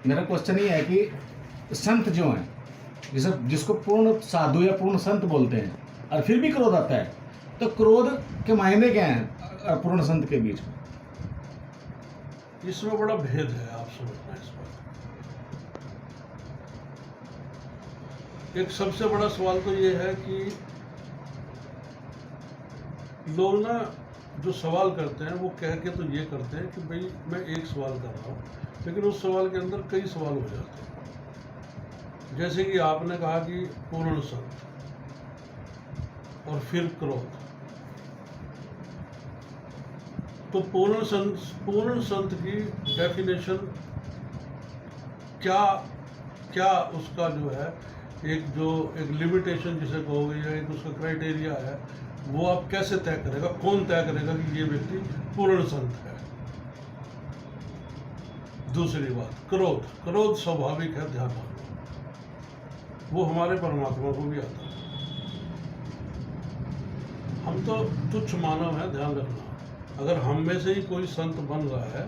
मेरा क्वेश्चन ये है कि संत जो हैं, जैसे जिसको पूर्ण साधु या पूर्ण संत बोलते हैं, और फिर भी क्रोध आता है, तो क्रोध के मायने क्या हैं पूर्ण संत के बीच में? इसमें बड़ा भेद है, आप समझना इस पर। एक सबसे बड़ा सवाल तो ये है कि लोग ना जो सवाल करते हैं वो कह के तो ये करते हैं कि भाई मैं एक सवाल कर रहा हूँ, लेकिन उस सवाल के अंदर कई सवाल हो जाते हैं। जैसे कि आपने कहा कि पूर्ण संत और फिर क्रोध, तो पूर्ण संत की डेफिनेशन क्या क्या उसका जो है एक लिमिटेशन जिसे कहोगे या एक उसका क्राइटेरिया है, वो आप कैसे तय करेगा, कौन तय करेगा कि ये व्यक्ति पूर्ण संत है। दूसरी बात, क्रोध स्वाभाविक है, ध्यान रखो, वो हमारे परमात्मा को भी आता है। हम तो तुच्छ मानव है, ध्यान रखना। अगर हम में से ही कोई संत बन रहा है,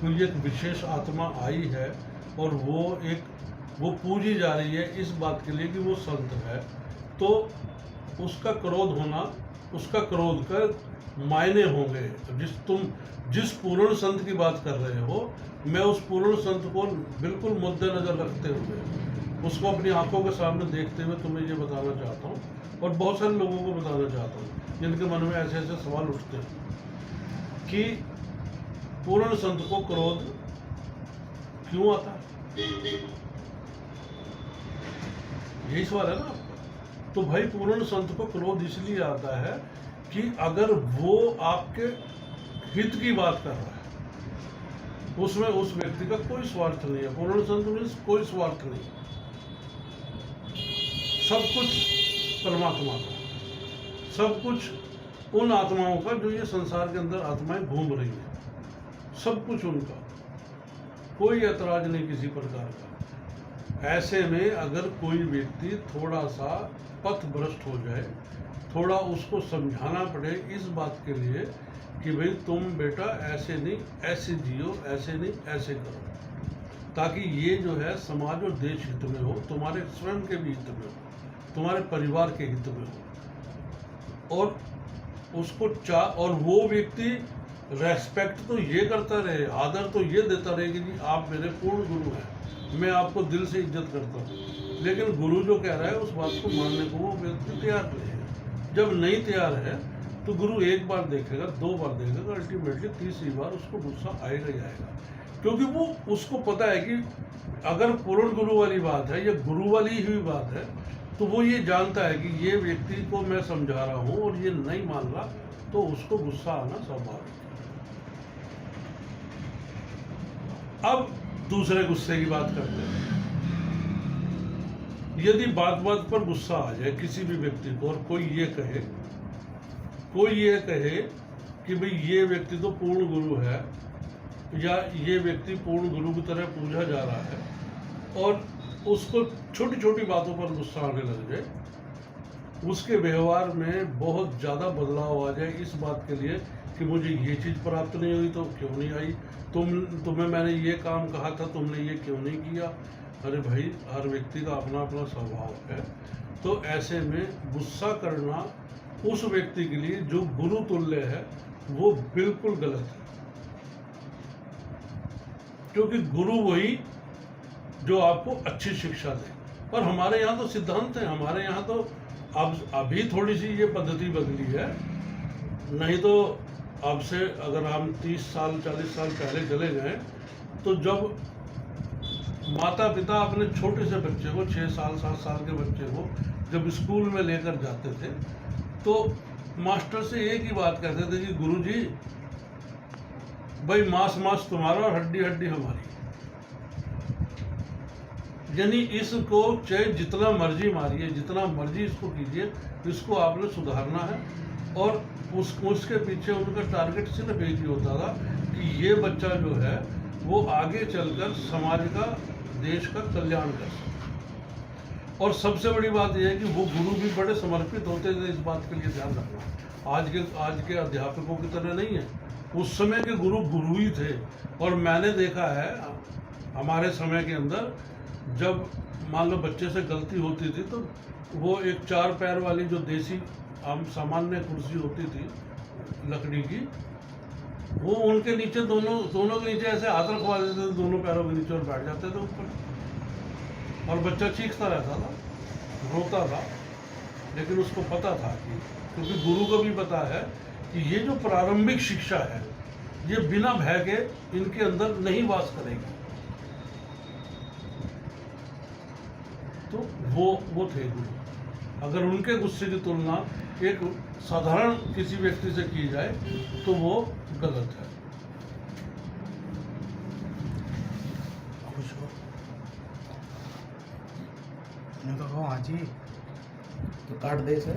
कोई एक विशेष आत्मा आई है और वो पूजी जा रही है इस बात के लिए कि वो संत है, तो उसका क्रोध होना, उसका क्रोध का मायने होंगे। जिस पूर्ण संत की बात कर रहे हो, मैं उस पूर्ण संत को बिल्कुल मद्देनजर रखते हुए, उसको अपनी आंखों के सामने देखते हुए तुम्हें ये बताना चाहता हूँ, और बहुत सारे लोगों को बताना चाहता हूँ जिनके मन में ऐसे ऐसे सवाल उठते हैं कि पूर्ण संत को क्रोध क्यों आता है। यही सवाल है ना आपका। तो भाई पूर्ण संत को क्रोध इसलिए आता है कि अगर वो आपके हित की बात कर रहा है, उसमें उस व्यक्ति का कोई स्वार्थ नहीं है। पूर्ण संत में कोई स्वार्थ नहीं, सब कुछ परमात्मा का, सब कुछ उन आत्माओं का जो ये संसार के अंदर आत्माएं घूम रही हैं, सब कुछ उनका, कोई ऐतराज नहीं किसी प्रकार का। ऐसे में अगर कोई व्यक्ति थोड़ा सा पथ भ्रष्ट हो जाए, थोड़ा उसको समझाना पड़े इस बात के लिए कि भाई तुम बेटा ऐसे नहीं, ऐसे जियो, ऐसे नहीं, ऐसे करो, ताकि ये जो है समाज और देश हित में हो, तुम्हारे स्वयं के भी हित में हो, तुम्हारे परिवार के हित में हो, और उसको और वो व्यक्ति रेस्पेक्ट तो ये करता रहे, आदर तो ये देता रहे कि जी आप मेरे पूर्ण गुरु हैं, मैं आपको दिल से इज्जत करता हूँ। लेकिन गुरु जो कह रहा है उस बात को मानने को वो व्यक्ति तैयार नहीं है। जब नहीं तैयार है तो गुरु एक बार देखेगा, दो बार देखेगा, अल्टीमेटली तीसरी बार उसको गुस्सा आएगा ही आएगा, क्योंकि वो उसको पता है कि अगर पूर्ण गुरु वाली बात है या गुरु वाली हुई बात है, तो वो ये जानता है कि ये व्यक्ति को मैं समझा रहा हूँ और ये नहीं मान रहा, तो उसको गुस्सा आना स्वाभाविक है। अब दूसरे गुस्से की बात करते हैं। यदि बात बात पर गुस्सा आ जाए किसी भी व्यक्ति को, और कोई ये कहे कि भाई ये व्यक्ति तो पूर्ण गुरु है, या ये व्यक्ति पूर्ण गुरु की तरह पूजा जा रहा है, और उसको छोटी छोटी बातों पर गुस्सा आने लग जाए, उसके व्यवहार में बहुत ज़्यादा बदलाव आ जाए इस बात के लिए कि मुझे ये चीज़ प्राप्त नहीं हुई तो क्यों नहीं आई, तुम्हें मैंने ये काम कहा था, तुमने ये क्यों नहीं किया। अरे भाई, हर व्यक्ति का अपना अपना स्वभाव है। तो ऐसे में गुस्सा करना उस व्यक्ति के लिए जो गुरु तुल्य है वो बिल्कुल गलत है, क्योंकि गुरु वही जो आपको अच्छी शिक्षा दे। और हमारे यहाँ तो सिद्धांत है, हमारे यहाँ तो अब अभी थोड़ी सी ये पद्धति बदली है, नहीं तो अब से अगर हम 30 साल 40 साल पहले चले गए, तो जब माता पिता अपने छोटे से बच्चे को, 6 साल 7 साल के बच्चे को जब स्कूल में लेकर जाते थे, तो मास्टर से एक ही बात कहते थे कि गुरुजी भाई मांस तुम्हारा और हड्डी हड्डी हमारी। यानी इसको चाहे जितना मर्जी मारिए, जितना मर्जी इसको कीजिए, इसको आपने सुधारना है। और उसके पीछे उनका टारगेट सिर्फ एक ही होता था कि ये बच्चा जो है वो आगे चलकर समाज का, देश का कल्याण कर सके। और सबसे बड़ी बात यह है कि वो गुरु भी बड़े समर्पित होते थे, इस बात के लिए ध्यान रखना। आज के अध्यापकों की तरह नहीं है, उस समय के गुरु ही थे। और मैंने देखा है, हमारे समय के अंदर जब मान लो बच्चे से गलती होती थी तो वो एक 4 पैर वाली जो देसी आम सामान्य कुर्सी होती थी लकड़ी की, वो उनके नीचे दोनों के नीचे ऐसे हाथ रखवा देते थे दोनों पैरों के नीचे और बैठ जाते थे ऊपर, और बच्चा चीखता रहता था, रोता था, लेकिन उसको पता था कि क्योंकि गुरु को भी पता है कि ये जो प्रारंभिक शिक्षा है ये बिना भय के इनके अंदर नहीं वास करेगी। तो वो थे गुरु। अगर उनके गुस्से की तुलना एक साधारण किसी व्यक्ति से की जाए तो वो गलत है। खुश हो मैं तो कहूँ हाँ जी तो काट दे इसे।